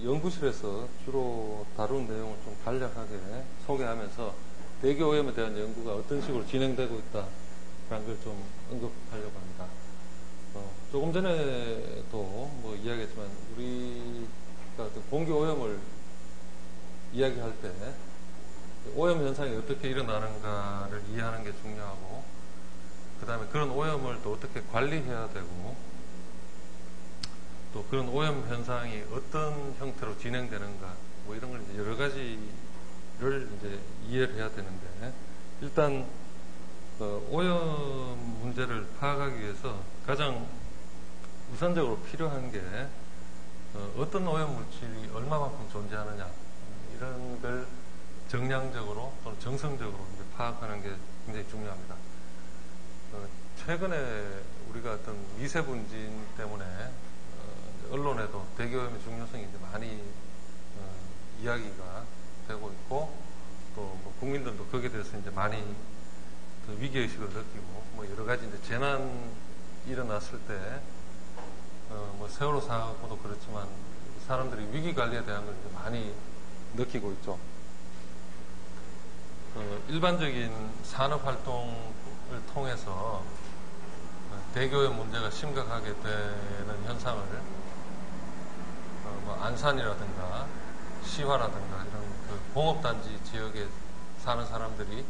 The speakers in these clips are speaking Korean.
연구실에서 주로 다룬 내용을 좀 간략하게 소개하면서 대기오염에 대한 연구가 어떤 식으로 진행되고 있다라는 걸 좀 언급하려고 합니다. 조금 전에도 뭐 이야기했지만 우리가 어떤 공기오염을 이야기할 때 오염 현상이 어떻게 일어나는가를 이해하는 게 중요하고, 그 다음에 그런 오염을 또 어떻게 관리해야 되고, 또 그런 오염 현상이 어떤 형태로 진행되는가, 뭐 이런 걸 이제 여러 가지를 이제 이해를 해야 되는데, 일단 오염 문제를 파악하기 위해서 가장 우선적으로 필요한 게 어떤 오염 물질이 얼마만큼 존재하느냐, 이런 걸 정량적으로 또는 정성적으로 이제 파악하는 게 굉장히 중요합니다. 최근에 우리가 어떤 미세분진 때문에 언론에도 대기오염의 중요성이 이제 많이 이야기가 되고 있고, 또 뭐 국민들도 거기에 대해서 이제 많이 위기의식을 느끼고, 뭐 여러 가지 이제 재난 일어났을 때, 뭐 세월호 사고도 그렇지만 사람들이 위기 관리에 대한 걸 이제 많이 느끼고 있죠. 일반적인 산업 활동을 통해서 대기오염 문제가 심각하게 되는 현상을 뭐 안산이라든가 시화라든가 이런 그 공업단지 지역에 사는 사람들이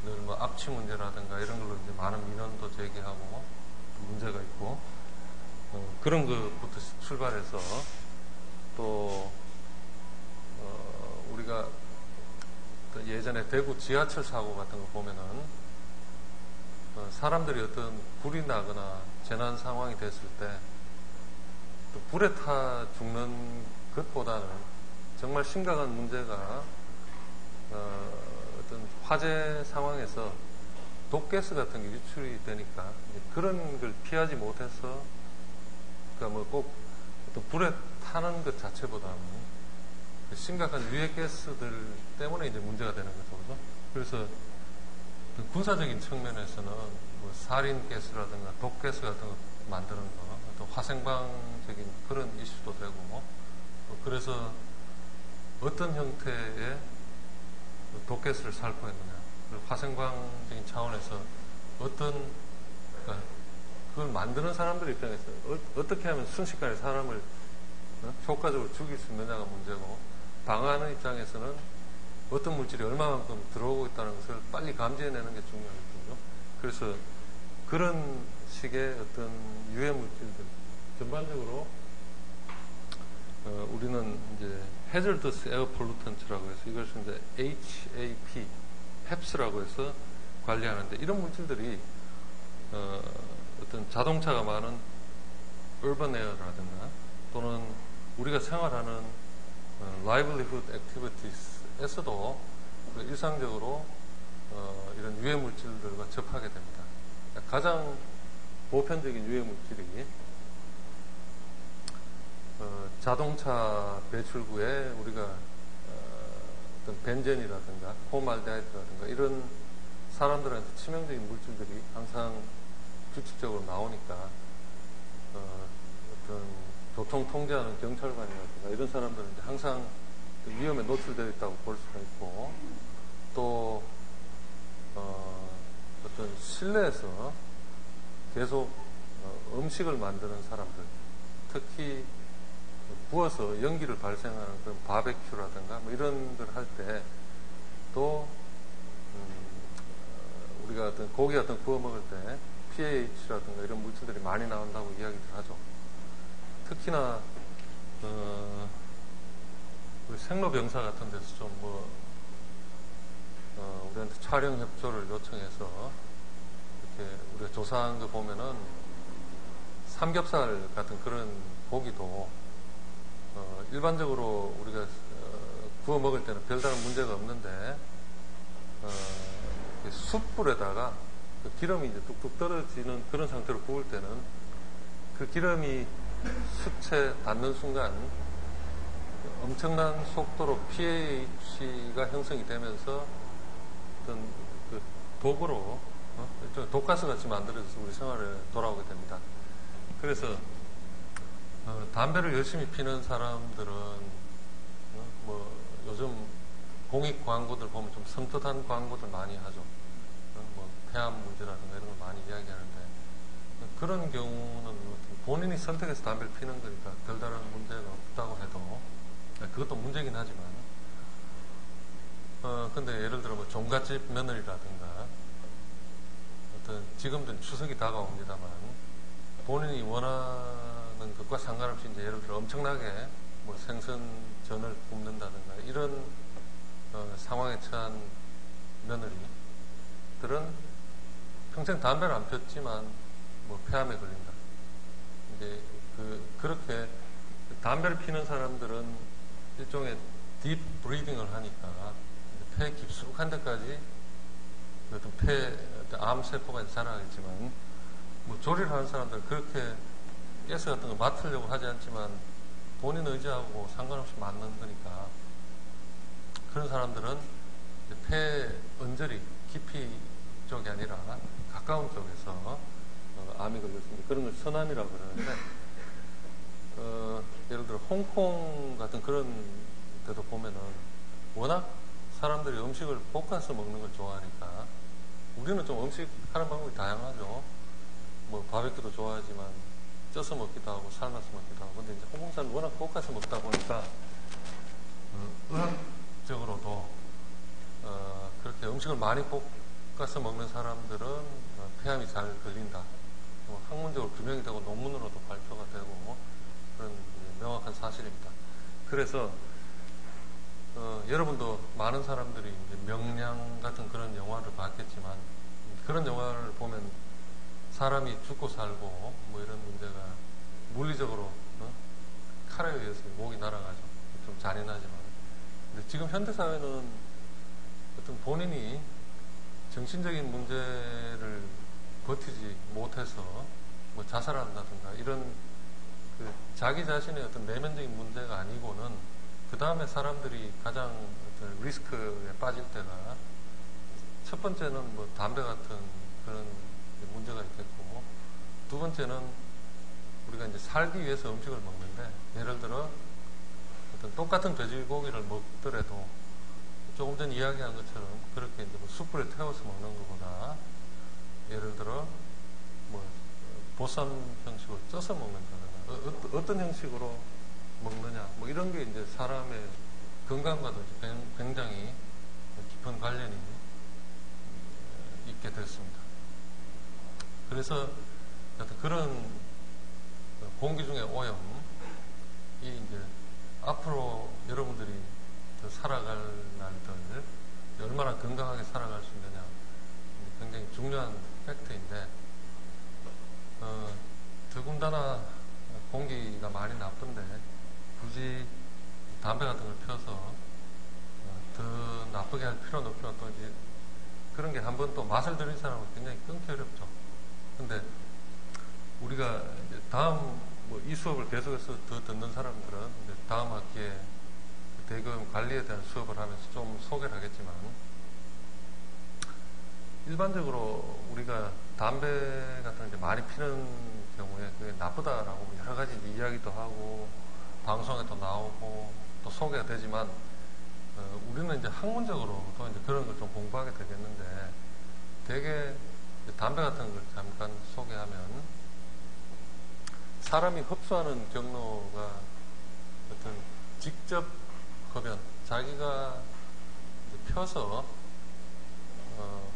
늘 뭐 압취 문제라든가 이런 걸로 이제 많은 민원도 제기하고 문제가 있고, 그런 것부터 출발해서 또 우리가 예전에 대구 지하철 사고 같은 거 보면은 사람들이 어떤 불이 나거나 재난 상황이 됐을 때 또 불에 타 죽는 것보다는 정말 심각한 문제가 어떤 화재 상황에서 독가스 같은 게 유출이 되니까 그런 걸 피하지 못해서, 그러니까 뭐 꼭 어떤 불에 타는 것 자체보다는 심각한 유해가스들 때문에 이제 문제가 되는 거죠, 그죠? 그래서 군사적인 측면에서는 뭐 살인가스라든가 독가스 같은 거 만드는 거, 또 화생방적인 그런 이슈도 되고, 그래서 어떤 형태의 독가스를 살포했느냐, 화생방적인 차원에서 어떤, 그러니까 그걸 만드는 사람들 입장에서 어떻게 하면 순식간에 사람을 효과적으로 죽일 수 있느냐가 문제고, 방어하는 입장에서는 어떤 물질이 얼마만큼 들어오고 있다는 것을 빨리 감지해내는 게 중요하거든요. 그래서 그런 식의 어떤 유해 물질들 전반적으로 우리는 이제 hazardous air pollutant라고 해서 이것을 이제 HAP, HAPS라고 해서 관리하는데, 이런 물질들이 어떤 자동차가 많은 urban air라든가 또는 우리가 생활하는 livelihood activities에서도 일상적으로 이런 유해 물질들과 접하게 됩니다. 가장 보편적인 유해 물질이 자동차 배출구에 우리가 어떤 벤젠이라든가 포말데하이드라든가 이런 사람들한테 치명적인 물질들이 항상 규칙적으로 나오니까 어떤 교통 통제하는 경찰관이라든가 이런 사람들은 이제 항상 위험에 노출되어 있다고 볼 수가 있고, 또 어떤 실내에서 계속 음식을 만드는 사람들, 특히 구워서 연기를 발생하는 그런 바베큐라든가 뭐 이런 걸 할 때 또 우리가 어떤 고기 같은 거 구워 먹을 때 PAH라든가 이런 물질들이 많이 나온다고 이야기를 하죠. 특히나 우리 생로병사 같은 데서 좀 뭐 우리한테 촬영 협조를 요청해서 이렇게 우리가 조사한 거 보면은 삼겹살 같은 그런 고기도 일반적으로 우리가 구워 먹을 때는 별다른 문제가 없는데 숯불에다가 그 기름이 이제 뚝뚝 떨어지는 그런 상태로 구울 때는 그 기름이 숯에 닿는 순간 엄청난 속도로 pH가 형성이 되면서 어떤 그 독으로 독가스 같이 만들어져서 우리 생활에 돌아오게 됩니다. 그래서 담배를 열심히 피는 사람들은 요즘 공익 광고들 보면 좀 섬뜩한 광고들 많이 하죠. 뭐 폐암 문제라든가 이런 걸 많이 이야기하는데 그런 경우는 본인이 선택해서 담배를 피는 거니까 별다른 문제가 없다고 해도 그것도 문제긴 하지만 근데 예를 들어 뭐 종갓집 며느리라든가 어떤 지금도 추석이 다가옵니다만 본인이 원하는 것과 상관없이 이제 예를 들어 엄청나게 뭐 생선전을 굽는다든가 이런 상황에 처한 며느리들은 평생 담배를 안 폈지만 뭐 폐암에 걸린다. 이제 그렇게 담배를 피는 사람들은 일종의 딥 브리딩을 하니까 폐 깊숙한 데까지 어떤 어떤 암세포가 자라겠지만 뭐 조리를 하는 사람들은 그렇게 가스 같은 걸 맡으려고 하지 않지만 본인 의지하고 상관없이 맞는 거니까 그런 사람들은 폐 언저리 깊이 쪽이 아니라 가까운 쪽에서 암이 걸렸습니다. 그런 걸 선암이라고 그러는데 예를 들어 홍콩 같은 그런 데도 보면은 워낙 사람들이 음식을 볶아서 먹는 걸 좋아하니까 우리는 좀 음식 하는 방법이 다양하죠. 뭐 바베큐도 좋아하지만 쪄서 먹기도 하고 삶아서 먹기도 하고 근데 이제 홍콩 사람은 워낙 볶아서 먹다 보니까 의학적으로도 그렇게 음식을 많이 볶아서 먹는 사람들은 폐암이 잘 걸린다. 학문적으로 규명이 되고 논문으로도 발표가 되고 그런 명확한 사실입니다. 그래서 여러분도 많은 사람들이 이제 명량 같은 그런 영화를 봤겠지만 그런 영화를 보면 사람이 죽고 살고 뭐 이런 문제가 물리적으로 칼에 의해서 목이 날아가죠. 좀 잔인하지만 근데 지금 현대사회는 어떤 본인이 정신적인 문제를 버티지 못해서 뭐 자살한다든가 이런 자기 자신의 어떤 내면적인 문제가 아니고는 그 다음에 사람들이 가장 어떤 리스크에 빠질 때가 첫 번째는 뭐 담배 같은 그런 문제가 있겠고 두 번째는 우리가 이제 살기 위해서 음식을 먹는데 예를 들어 어떤 똑같은 돼지고기를 먹더라도 조금 전 이야기한 것처럼 그렇게 이제 뭐 숯불에 태워서 먹는 것보다 예를 들어 뭐 보쌈 형식으로 쪄서 먹는다거나 어떤 형식으로 먹느냐 뭐 이런 게 이제 사람의 건강과도 이제 굉장히 깊은 관련이 있게 됐습니다. 그래서 그런 공기 중의 오염이 이제 앞으로 여러분들이 더 살아갈 날들 얼마나 건강하게 살아갈 수 있느냐 굉장히 중요한 팩트인데 더군다나 공기가 많이 나쁜데 굳이 담배 같은 걸 펴서 더 나쁘게 할 필요는 없지만 또 이제 그런 게 한번 또 맛을 들인 사람은 굉장히 끊기 어렵죠. 근데 우리가 이제 다음 뭐 이 수업을 계속해서 더 듣는 사람들은 이제 다음 학기에 대기오염 관리에 대한 수업을 하면서 좀 소개를 하겠지만 일반적으로 우리가 담배 같은 게 많이 피는 경우에 그게 나쁘다라고 여러 가지 이야기도 하고 방송에도 나오고 또 소개가 되지만 우리는 이제 학문적으로도 이제 그런 걸 좀 공부하게 되겠는데 되게 담배 같은 걸 잠깐 소개하면 사람이 흡수하는 경로가 어떤 직접 흡연, 자기가 펴서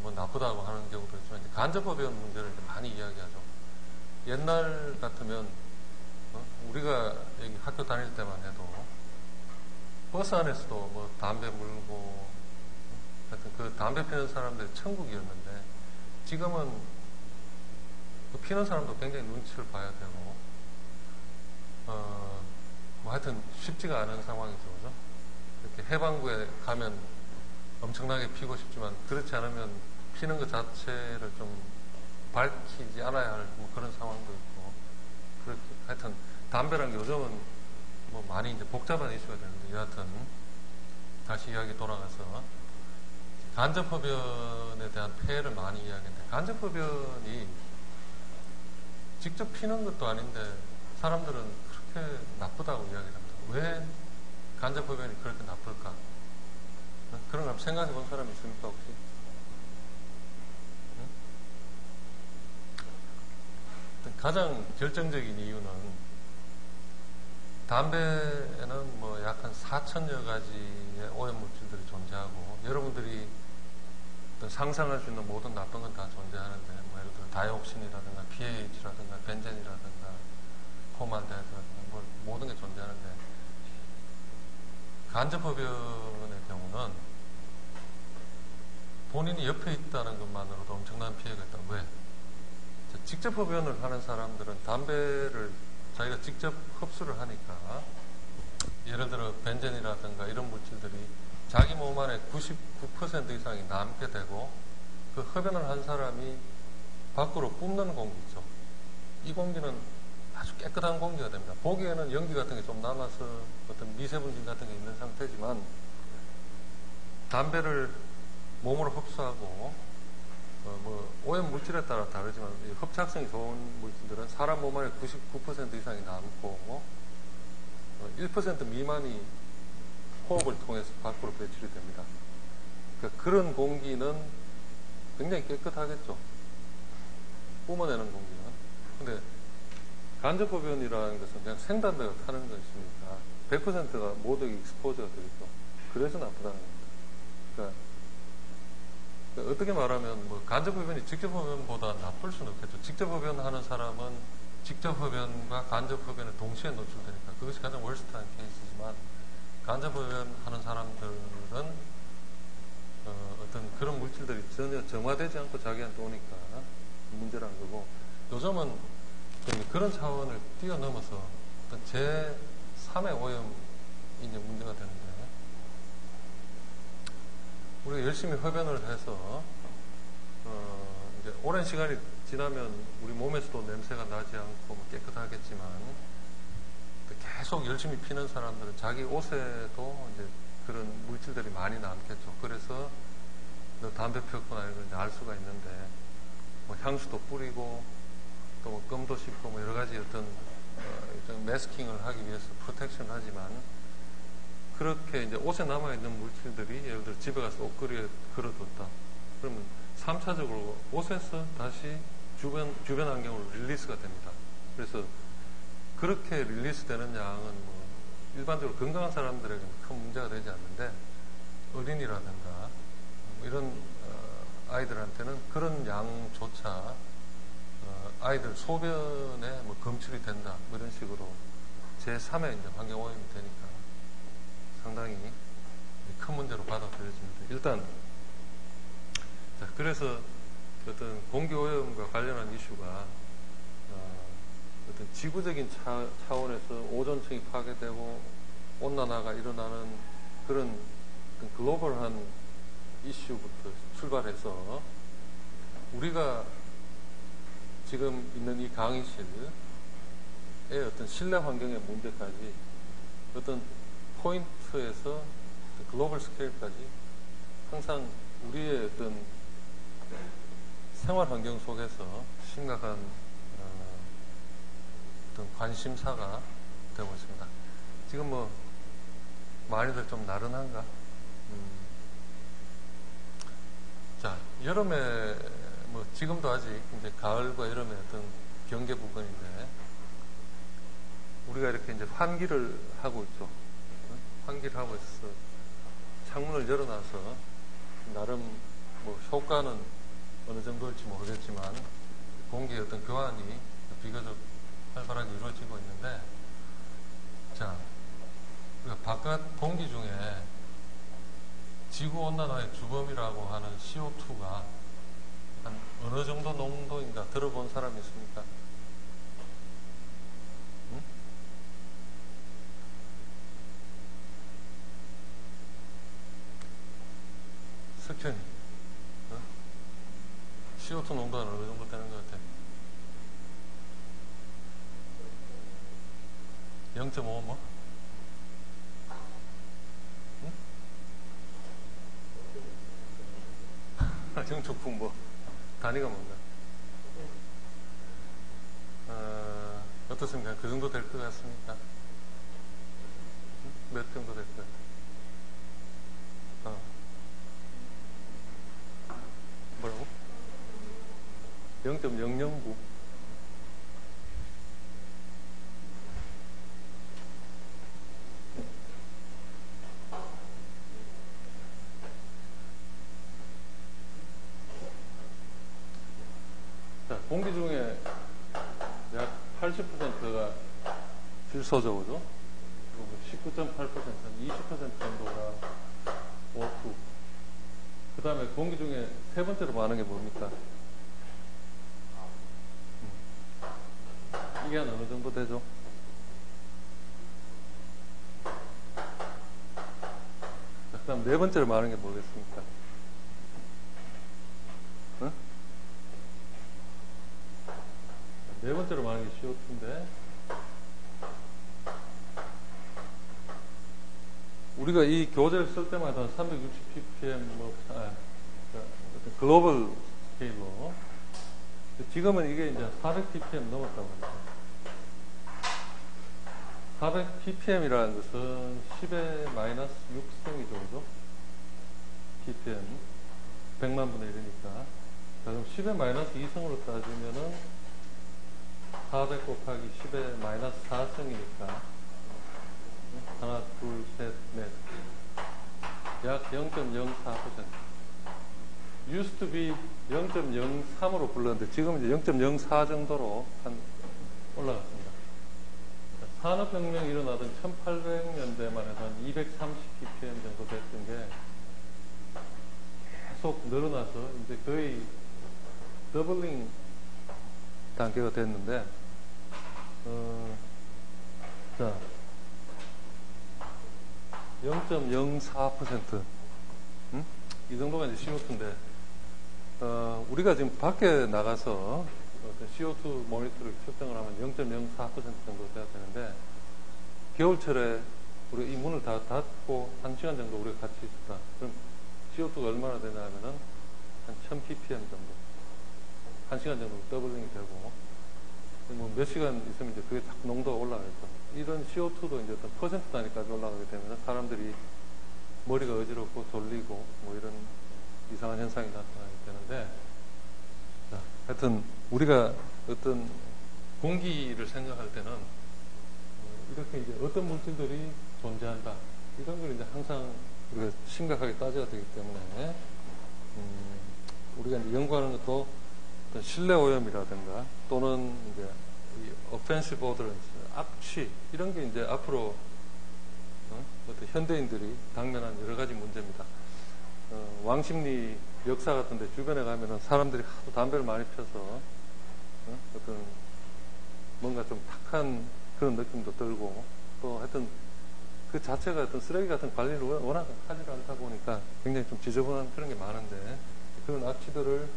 뭐 나쁘다고 하는 경우도 있지만 간접 흡연 문제를 많이 이야기하죠. 옛날 같으면 우리가 여기 학교 다닐 때만 해도 버스 안에서도 뭐 담배 물고 하여튼 그 담배 피는 사람들의 천국이었는데 지금은 그 피는 사람도 굉장히 눈치를 봐야 되고 뭐 하여튼 쉽지가 않은 상황이죠. 그죠? 이렇게 해방구에 가면 엄청나게 피고 싶지만 그렇지 않으면 피는 것 자체를 좀 밝히지 않아야 할 뭐 그런 상황도 있고 그렇게 하여튼 담배랑 요즘은 뭐 많이 이제 복잡한 이슈가 되는데 여하튼 다시 이야기 돌아가서 간접 흡연에 대한 폐해를 많이 이야기했는데 간접 흡연이 직접 피는 것도 아닌데 사람들은 그렇게 나쁘다고 이야기를 합니다. 왜 간접 흡연이 그렇게 나쁠까? 그런 거 한번 생각해 본 사람 있습니까, 혹시? 가장 결정적인 이유는 담배에는 뭐 약 한 4천여 가지의 오염물질들이 존재하고 여러분들이 어떤 상상할 수 있는 모든 나쁜 건 다 존재하는데 뭐 예를 들어 다이옥신이라든가 pH라든가 벤젠이라든가 포말데하이드라든가 뭐 모든 게 존재하는데 간접흡연의 경우는 본인이 옆에 있다는 것만으로도 엄청난 피해가 있다. 왜? 직접 흡연을 하는 사람들은 담배를 자기가 직접 흡수를 하니까 예를 들어 벤젠이라든가 이런 물질들이 자기 몸 안에 99% 이상이 남게 되고 그 흡연을 한 사람이 밖으로 뿜는 공기 있죠. 이 공기는 아주 깨끗한 공기가 됩니다. 보기에는 연기 같은 게 좀 남아서 어떤 미세분진 같은 게 있는 상태지만 담배를 몸으로 흡수하고 뭐 오염 물질에 따라 다르지만 흡착성이 좋은 물질들은 사람 몸 안에 99% 이상이 남고 1% 미만이 호흡을 통해서 밖으로 배출이 됩니다. 그러니까 그런 공기는 굉장히 깨끗하겠죠. 뿜어내는 공기는. 근데 간접흡연이라는 것은 그냥 생담배가 타는 것이니까 100%가 모두 익스포즈가 되겠죠. 그래서 나쁘다는 겁니다. 그러니까 어떻게 말하면 뭐 간접흡연이 직접흡연보다 나쁠 수는 없겠죠. 직접흡연하는 사람은 직접흡연과 간접흡연에 동시에 노출되니까 그것이 가장 월스트한 케이스지만 간접흡연하는 사람들은 어떤 그런 물질들이 전혀 정화되지 않고 자기한테 오니까 문제라는 거고 요즘은 그런 차원을 뛰어넘어서 어떤 제3의 오염이 이제 문제가 되는데 우리가 열심히 흡연을 해서 이제 오랜 시간이 지나면 우리 몸에서도 냄새가 나지 않고 뭐 깨끗하겠지만 계속 열심히 피는 사람들은 자기 옷에도 이제 그런 물질들이 많이 남겠죠. 그래서 너 담배 피웠구나 이런 걸 이제 알 수가 있는데 뭐 향수도 뿌리고 또 뭐 껌도 씹고 뭐 여러 가지 어떤 매스킹을 하기 위해서 프로텍션을 하지만 그렇게 이제 옷에 남아있는 물질들이 예를 들어 집에 가서 옷걸이에 걸어뒀다. 그러면 3차적으로 옷에서 다시 주변 환경으로 릴리스가 됩니다. 그래서 그렇게 릴리스 되는 양은 뭐 일반적으로 건강한 사람들에게는 큰 문제가 되지 않는데 어린이라든가 뭐 이런 아이들한테는 그런 양조차 아이들 소변에 뭐 검출이 된다. 뭐 이런 식으로 제3의 이제 환경오염이 되니까 상당히 큰 문제로 받아들여집니다. 일단, 자, 그래서 어떤 공기오염과 관련한 이슈가 어떤 지구적인 차원에서 오존층이 파괴되고 온난화가 일어나는 그런 글로벌한 이슈부터 출발해서 우리가 지금 있는 이 강의실의 어떤 실내 환경의 문제까지 어떤 포인트에서 글로벌 스케일까지 항상 우리의 어떤 생활 환경 속에서 심각한 어떤 관심사가 되고 있습니다. 지금 뭐 많이들 좀 나른한가? 자, 여름에 뭐 지금도 아직 이제 가을과 여름의 어떤 경계 부분인데 우리가 이렇게 이제 환기를 하고 있죠. 환기를 하고 있어서 창문을 열어놔서 나름 뭐 효과는 어느 정도일지 모르겠지만 공기의 어떤 교환이 비교적 활발하게 이루어지고 있는데 자, 우리가 바깥 공기 중에 지구온난화의 주범이라고 하는 CO2가 한 어느 정도 농도인가 들어본 사람이 있습니까? 응? 석현이 어? CO2 농도는 어느 정도 되는 것 같아? 0.5 뭐? 응? 정축품 뭐 단위가 뭔가? 어떻습니까? 그 정도 될 것 같습니까? 응? 몇 정도 될 것 같아요? 0.009. 자, 공기 중에 약 80%가 질소죠, 그죠? 그리고 19.8%는 20% 정도가 O2. 그 다음에 공기 중에 세 번째로 많은 게 뭡니까? 이게 한 어느 정도 되죠? 자, 그 다음 네 번째로 많은 게 뭐겠습니까? 응? 네 번째로 많은 게 CO2인데, 우리가 이 교재를 쓸 때마다 360 ppm, 글로벌 스케일로. 지금은 이게 이제 400 ppm 넘었다고 합니다. 400 ppm이라는 것은 10의 마이너스 6승이죠, 그죠? ppm. 100만 분의 1이니까. 자, 그럼 10의 마이너스 2승으로 따지면은 400 곱하기 10의 마이너스 4승이니까. 하나, 둘, 셋, 넷. 약 0.04%. used to be 0.03으로 불렀는데 지금 이제 0.04 정도로 올라갔습니다. 산업혁명이 일어나던 1800년대만 해도 한 230 ppm 정도 됐던 게 계속 늘어나서 이제 거의 더블링 단계가 됐는데, 자, 0.04%. 이 정도가 이제 CO2인데, 우리가 지금 밖에 나가서 CO2 모니터를 측정을 하면 0.04% 정도 돼야 되는데, 겨울철에 우리가 이 문을 다 닫고 1시간 정도 우리가 같이 있었다. 그럼 CO2가 얼마나 되냐 하면은 한 1000 ppm 정도. 1시간 정도 더블링이 되고, 뭐 몇 시간 있으면 이제 그게 딱 농도가 올라가겠죠. 이런 CO2도 이제 어떤 퍼센트 단위까지 올라가게 되면 사람들이 머리가 어지럽고 졸리고 뭐 이런 이상한 현상이 나타나게 되는데, 자, 하여튼 우리가 어떤 공기를 생각할 때는 이렇게 이제 어떤 물질들이 존재한다, 이런 걸 이제 항상 우리가 심각하게 따져야 되기 때문에 우리가 이제 연구하는 것도 어떤 실내 오염이라든가 또는 이제 이 offensive odorants, 악취, 이런 게 이제 앞으로 어떤 현대인들이 당면한 여러 가지 문제입니다. 왕십리 역사 같은데 주변에 가면은 사람들이 하도 담배를 많이 펴서 어떤 뭔가 좀 탁한 그런 느낌도 들고, 또 하여튼 그 자체가 어떤 쓰레기 같은 관리를 워낙 하지 않다 보니까 굉장히 좀 지저분한 그런 게 많은데, 그런 악취들을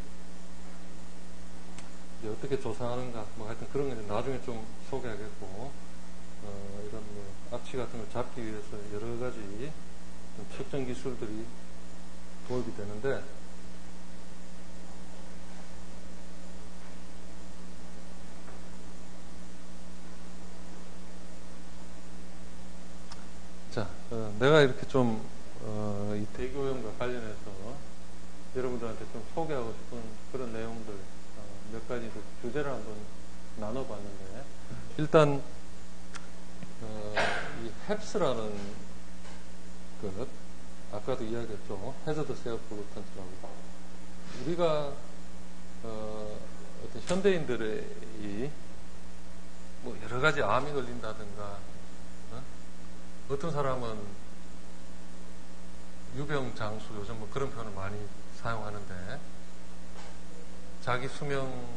이제 어떻게 조사하는가, 뭐 하여튼 그런 거 나중에 좀 소개하겠고, 이런 뭐 악취 같은 걸 잡기 위해서 여러 가지 좀 측정 기술들이 도입이 되는데, 자, 내가 이렇게 좀, 이 대기오염과 관련해서 여러분들한테 좀 소개하고 싶은 그런 내용들, 몇 가지 주제를 한번 나눠봤는데, 일단, 이 HEPS라는 것, 아까도 이야기했죠. Hazard Self-Pollutant라고. 우리가, 어떤 현대인들의 뭐 여러 가지 암이 걸린다든가, 어떤 사람은 유병장수, 요즘 뭐 그런 표현을 많이 사용하는데, 자기 수명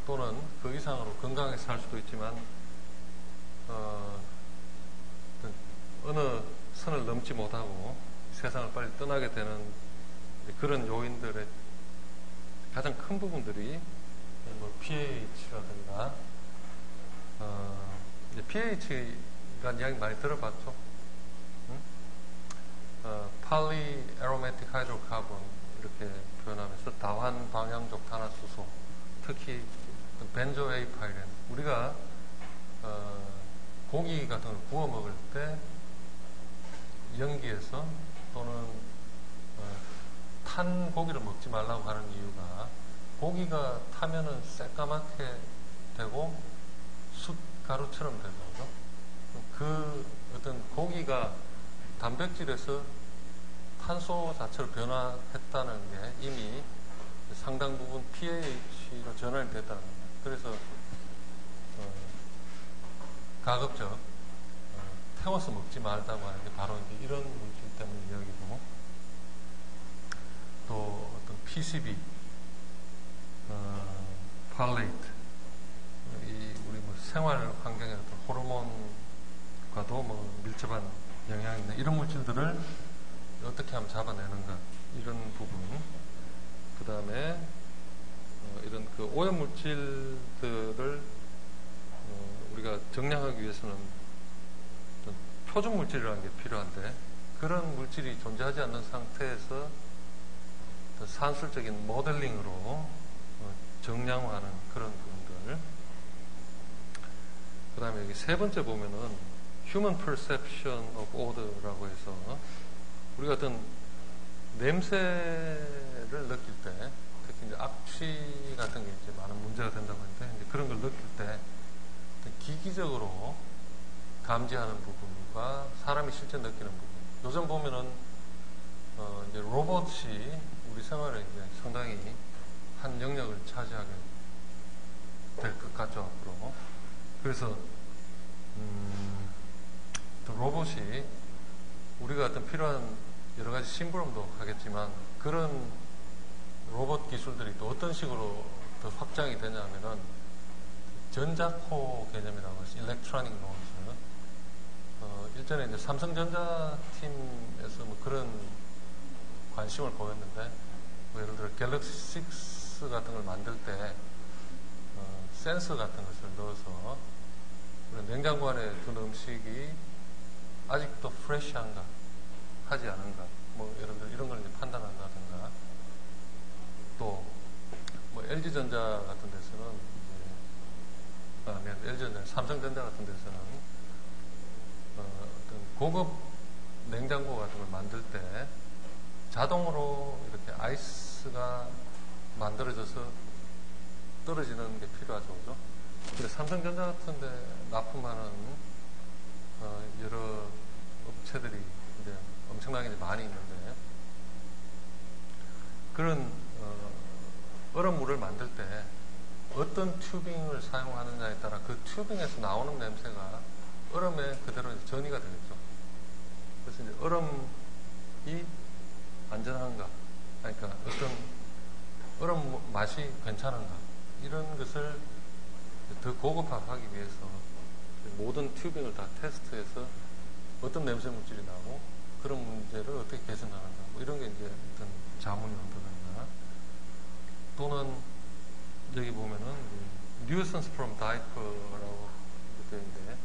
또는 그 이상으로 건강하게 살 수도 있지만 어느 선을 넘지 못하고 세상을 빨리 떠나게 되는 그런 요인들의 가장 큰 부분들이 뭐 pH라든가, pH가 이야기 많이 들어봤죠. Polyaromatic hydrocarbon 이렇게 표현하면서 다환 방향족 탄화수소, 특히 벤조에이파이렌, 우리가 고기 같은 걸 구워 먹을 때 연기에서 또는 탄 고기를 먹지 말라고 하는 이유가 고기가 타면은 새까맣게 되고 숯가루처럼 되죠. 그죠? 그 어떤 고기가 단백질에서 탄소 자체로 변화했다는 게 이미 상당 부분 pH로 전환이 됐다는 겁니다. 그래서 가급적 태워서 먹지 말자고 하는 게 바로 이제 이런 물질 때문에 이야기고, 또 어떤 PCB, 팔레이트, 우리 뭐 생활 환경의 어떤 호르몬과도 뭐 밀접한 영향이 있는 이런 물질들을 어떻게 하면 잡아내는가, 이런 부분. 그 다음에 이런 그 오염 물질들을 우리가 정량하기 위해서는 어떤 표준 물질이라는 게 필요한데, 그런 물질이 존재하지 않는 상태에서 산술적인 모델링으로 정량화하는 그런 부분들. 그 다음에 여기 세 번째 보면은 Human Perception of Odor라고 해서 우리가 어떤 냄새를 느낄 때, 특히 이제 악취 같은 게 이제 많은 문제가 된다고 하는데, 이제 그런 걸 느낄 때 기기적으로 감지하는 부분과 사람이 실제 느끼는 부분. 요즘 보면은 이제 로봇이 우리 생활에 이제 상당히 한 영역을 차지하게 될 것 같죠, 앞으로. 그래서 또 로봇이 우리가 어떤 필요한 여러 가지 심부름도 하겠지만, 그런 로봇 기술들이 또 어떤 식으로 더 확장이 되냐면은 전자코 개념이라고 해서 일렉트로닉 노즈. 일전에 이제 삼성전자 팀에서 뭐 그런 관심을 보였는데, 뭐 예를 들어 갤럭시 6 같은 걸 만들 때 센서 같은 것을 넣어서 냉장고 안에 둔 음식이 아직도 프레시한가 하지 않은가, 뭐 예를 들어 이런 걸 이제 판단한다든가, 또 뭐 LG전자 같은 데서는 LG전자, 삼성전자 같은 데서는 어떤 고급 냉장고 같은 걸 만들 때 자동으로 이렇게 아이스가 만들어져서 떨어지는 게 필요하죠, 그죠? 근데 삼성전자 같은 데 납품하는 여러 업체들이 이제 엄청나게 이제 많이 있는데, 그런 얼음물을 만들 때 어떤 튜빙을 사용하느냐에 따라 그 튜빙에서 나오는 냄새가 얼음에 그대로 이제 전이가 되겠죠. 그래서 이제 얼음이 안전한가, 그러니까 어떤 얼음 맛이 괜찮은가, 이런 것을 더 고급화하기 위해서 모든 튜빙을 다 테스트해서 어떤 냄새 물질이 나고 그런 문제를 어떻게 개선하는가, 뭐 이런 게 이제 어떤 자문이 온다든가, 또는 여기 보면은 nuisance from diaper라고 되어 있는데,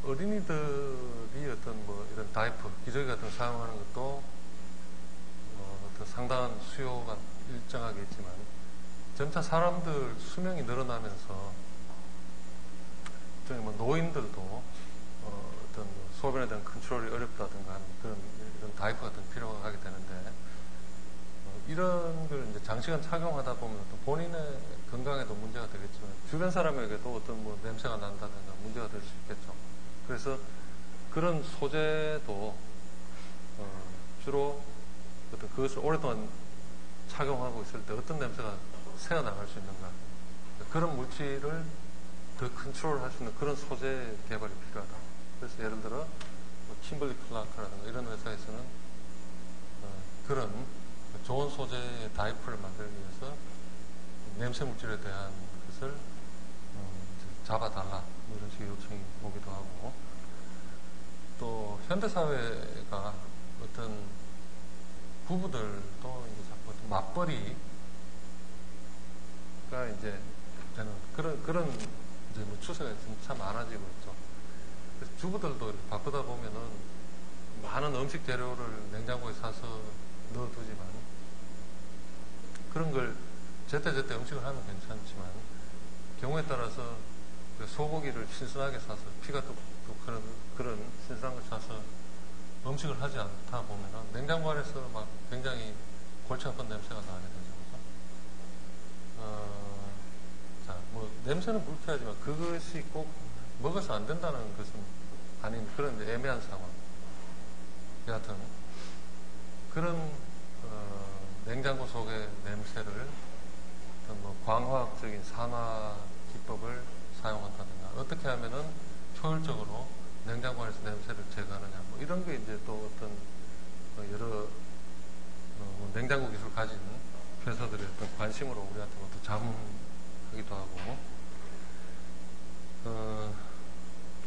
어린이들이 어떤 뭐 이런 다이퍼, 기저귀 같은 거 사용하는 것도 어떤 상당한 수요가 일정하게 있지만, 점차 사람들 수명이 늘어나면서 뭐 노인들도 어떤 소변에 대한 컨트롤이 어렵다든가 하는 그런 이런 다이퍼 같은 필요가 하게 되는데, 이런 걸 이제 장시간 착용하다 보면 또 본인의 건강에도 문제가 되겠지만 주변 사람에게도 어떤 뭐 냄새가 난다든가 문제가 될 수 있겠죠. 그래서 그런 소재도 주로 어떤 그것을 오랫동안 착용하고 있을 때 어떤 냄새가 새어나갈 수 있는가, 그런 물질을 더 컨트롤할 수 있는 그런 소재 개발이 필요하다. 그래서 예를 들어 뭐 킴벌리 클라크라든가 이런 회사에서는 그런 좋은 소재의 다이퍼를 만들기 위해서 냄새 물질에 대한 것을 잡아달라, 뭐 이런 식의 요청이 오기도 하고, 또 현대사회가 어떤 부부들도 이제 자꾸 맞벌이가 이제 되는 그런 이제 뭐 추세가 참 많아지고 있죠. 그래서 주부들도 이렇게 바꾸다 보면은 많은 음식 재료를 냉장고에 사서 넣어두지만, 그런 걸 제때제때 음식을 하면 괜찮지만 경우에 따라서 그 소고기를 신선하게 사서 피가 또 그런 신선한 걸 사서 음식을 하지 않다 보면은 냉장고 안에서 막 굉장히 골치 아픈 냄새가 나게 되죠. 자, 뭐 냄새는 불쾌하지만 그것이 꼭 먹어서 안 된다는 것은 아닌 그런 애매한 상황. 여하튼 그런 냉장고 속의 냄새를 어떤 뭐 광화학적인 산화 기법을 사용한다든가 어떻게 하면은 효율적으로 냉장고 안에서 냄새를 제거하느냐 뭐 이런 게 이제 또 어떤 여러 뭐 냉장고 기술을 가진 회사들의 어떤 관심으로 우리한테 또 자문하기도 하고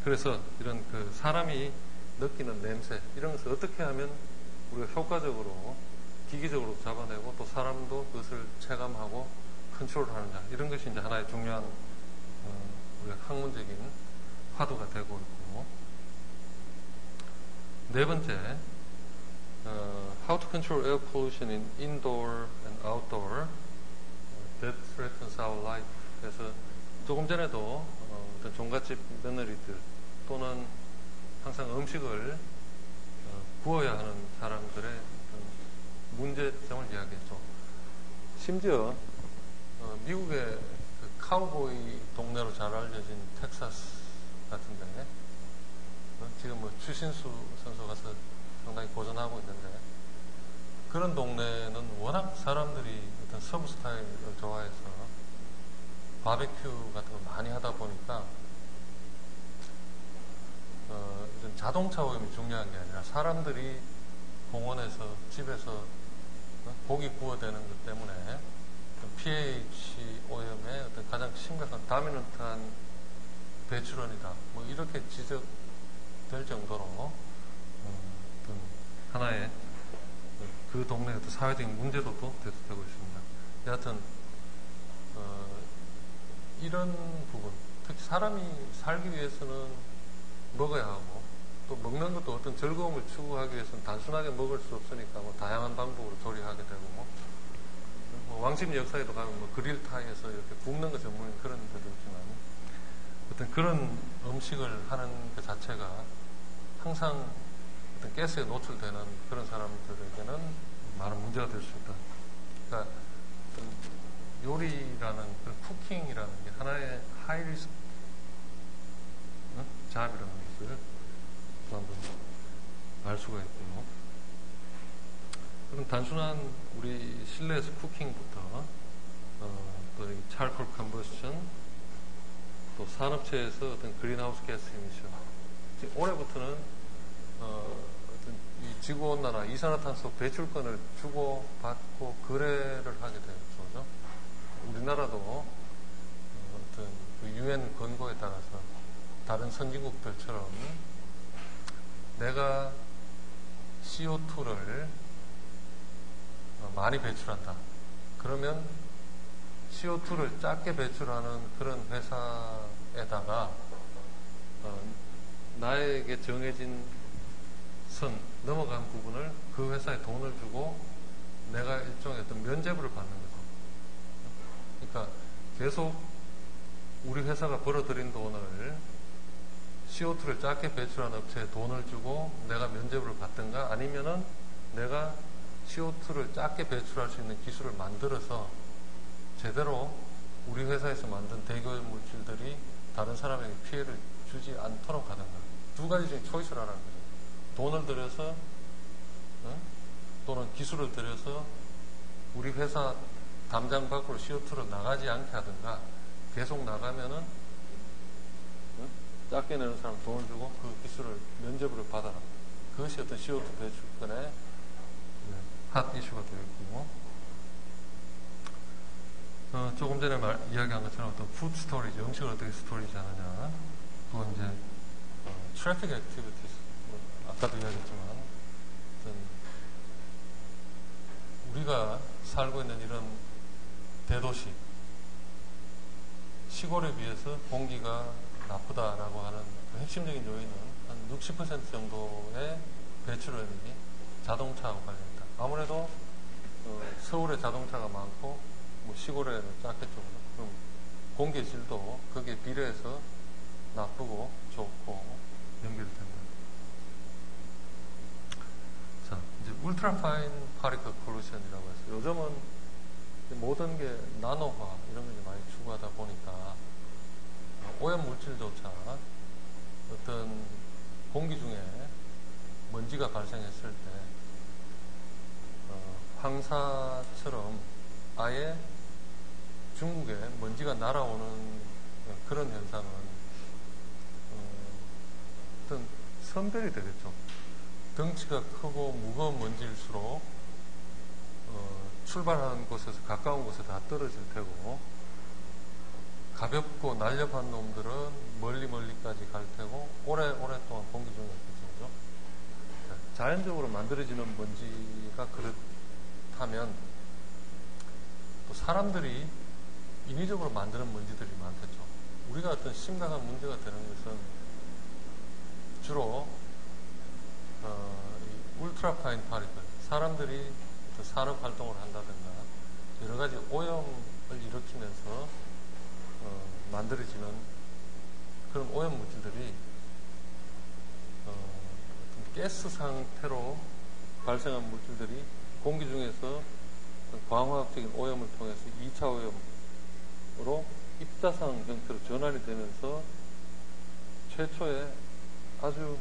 그래서 이런 그 사람이 느끼는 냄새 이런 것을 어떻게 하면 우리가 효과적으로 기기적으로 잡아내고 또 사람도 그것을 체감하고 컨트롤하느냐 이런 것이 이제 하나의 중요한 우리가 학문적인 화두가 되고 있고 네 번째 How to control air pollution in indoor and outdoor that threatens our life. 그래서 조금 전에도 어떤 종갓집 며느리들 또는 항상 음식을 구워야 하는 사람들의 어떤 문제점을 이야기했죠. 심지어 미국의 그 카우보이 동네로 잘 알려진 텍사스 같은데 지금 뭐 추신수 선수 가서 상당히 고전하고 있는데 그런 동네는 워낙 사람들이 어떤 서부 스타일을 좋아해서 바베큐 같은 걸 많이 하다 보니까 이런 자동차 오염이 중요한 게 아니라 사람들이 공원에서 집에서 고기 구워대는 것 때문에 pH 오염의 어떤 가장 심각한 다미넌트한 배출원이다. 뭐 이렇게 지적될 정도로 어떤 하나의 그 동네의 어떤 사회적인 문제도 또 대두되고 있습니다. 여하튼 이런 부분, 특히 사람이 살기 위해서는 먹어야 하고 또 먹는 것도 어떤 즐거움을 추구하기 위해서는 단순하게 먹을 수 없으니까 뭐 다양한 방법으로 조리하게 되고 뭐 왕심 역사에도 가면 뭐 그릴타이에서 이렇게 굽는 것 전문인 그런 데도 있지만 어떤 그런 음식을 하는 그 자체가 항상 어떤 가스에 노출되는 그런 사람들에게는 많은 문제가 될 수 있다. 그러니까 요리라는 그런 쿠킹이라는 게 하나의 하이리스크 잡이라는 것을 또 한번 알 수가 있고요. 그럼 단순한 우리 실내에서 쿠킹부터 또 이 charcoal combustion 또 산업체에서 어떤 그린하우스 가스 이미션 올해부터는 어떤 이 지구온난화 이산화탄소 배출권을 주고 받고 거래를 하게 되었죠. 우리나라도 어떤 그 UN 권고에 따라서 다른 선진국들처럼 내가 CO2를 많이 배출한다. 그러면 CO2를 작게 배출하는 그런 회사에다가 나에게 정해진 선 넘어간 부분을 그 회사에 돈을 주고 내가 일종의 어떤 면제부를 받는 거죠. 그러니까 계속 우리 회사가 벌어들인 돈을 CO2를 작게 배출하는 업체에 돈을 주고 내가 면제부를 받든가 아니면은 내가 CO2를 작게 배출할 수 있는 기술을 만들어서 제대로 우리 회사에서 만든 대기오염 물질들이 다른 사람에게 피해를 주지 않도록 하든가 두 가지 중에 초이스를 하라는 거죠. 돈을 들여서 또는 기술을 들여서 우리 회사 담장 밖으로 CO2를 나가지 않게 하든가 계속 나가면은 작게 내는 사람 돈을 주고 그 기술을 면제부를 받아라. 그것이 어떤 CO2 배출권의 핫 이슈가 되어 있고 조금 전에 이야기한 것처럼 어떤 푸드 스토리지, 음식을 어떻게 스토리지 하느냐. 또 이제 트래픽 액티비티스 아까도 이야기했지만 어떤 우리가 살고 있는 이런 대도시 시골에 비해서 공기가 나쁘다라고 하는 그 핵심적인 요인은 한 60% 정도의 배출원이 자동차하고 관련있다. 아무래도 서울에 자동차가 많고 뭐 시골에는 작겠죠. 그럼 공기의 질도 거기에 비례해서 나쁘고 좋고 연결됩니다. 자, 이제 울트라 파인 파리클 폴루션이라고 해서 요즘은 모든 게 나노화 이런 걸 많이 추구하다 보니까 오염 물질조차 어떤 공기 중에 먼지가 발생했을 때 황사처럼 아예 중국에 먼지가 날아오는 그런 현상은 어떤 선별이 되겠죠. 덩치가 크고 무거운 먼지일수록 출발하는 곳에서 가까운 곳에 다 떨어질 테고, 가볍고 날렵한 놈들은 멀리까지 갈 테고 오랫동안 공기 중에 있겠죠. 자연적으로 만들어지는 먼지가 그렇다면 또 사람들이 인위적으로 만드는 먼지들이 많겠죠. 우리가 어떤 심각한 문제가 되는 것은 주로 이 울트라파인 파리클, 사람들이 어떤 산업 활동을 한다든가 여러 가지 오염을 일으키면서 만들어지는 그런 오염 물질들이 어떤 가스 상태로 발생한 물질들이 공기 중에서 광화학적인 오염을 통해서 2차 오염으로 입자상 형태로 전환이 되면서 최초의 아주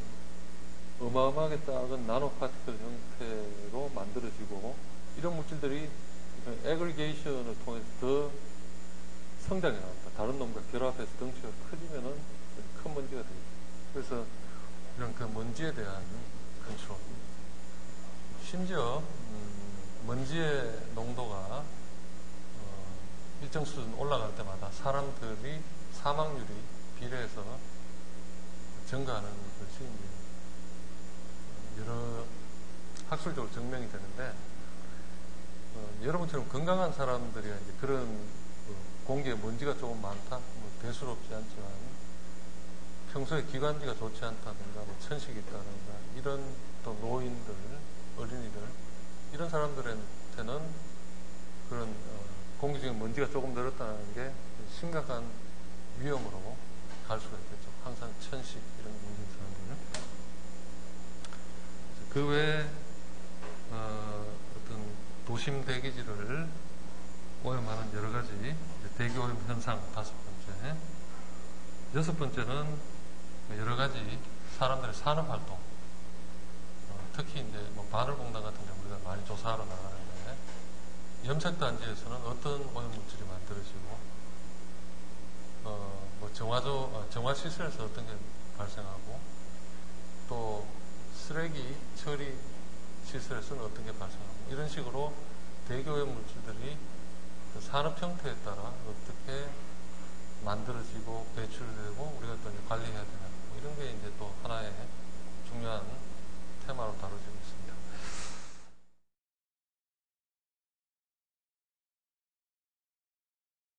어마어마하게 작은 나노 파티클 형태로 만들어지고, 이런 물질들이 애그리게이션을 통해서 더 성장해 나옵니다. 다른 놈과 결합해서 덩치가 커지면은 큰 먼지가 되죠. 그래서 이런 그 먼지에 대한 컨트롤, 심지어 먼지의 농도가 일정 수준 올라갈 때마다 사람들이 사망률이 비례해서 증가하는 것이 이제 여러 학술적으로 증명이 되는데, 여러분처럼 건강한 사람들이 이제 그런 공기에 먼지가 조금 많다, 대수롭지 않지만 평소에 기관지가 좋지 않다든가 천식이 있다든가 이런 또 노인들, 어린이들 이런 사람들한테는 그런 공기 중에 먼지가 조금 늘었다는 게 심각한 위험으로 갈 수가 있겠죠. 항상 천식 이런 문제인 사람들. 그 외에 어떤 도심 대기질을 오염하는 여러 가지 대기오염 현상 5번째, 6번째는 여러 가지 사람들의 산업활동, 특히 이제 바늘공단 같은 데 우리가 많이 조사하러 나가는데 염색단지에서는 어떤 오염물질이 만들어지고 정화시설에서 어떤 게 발생하고 또 쓰레기 처리 시설에서는 어떤 게 발생하고 이런 식으로 대기오염 물질들이 그 산업 형태에 따라 어떻게 만들어지고 배출되고 우리가 또 관리해야 되나 이런 게 이제 또 하나의 중요한 테마로 다뤄지고 있습니다.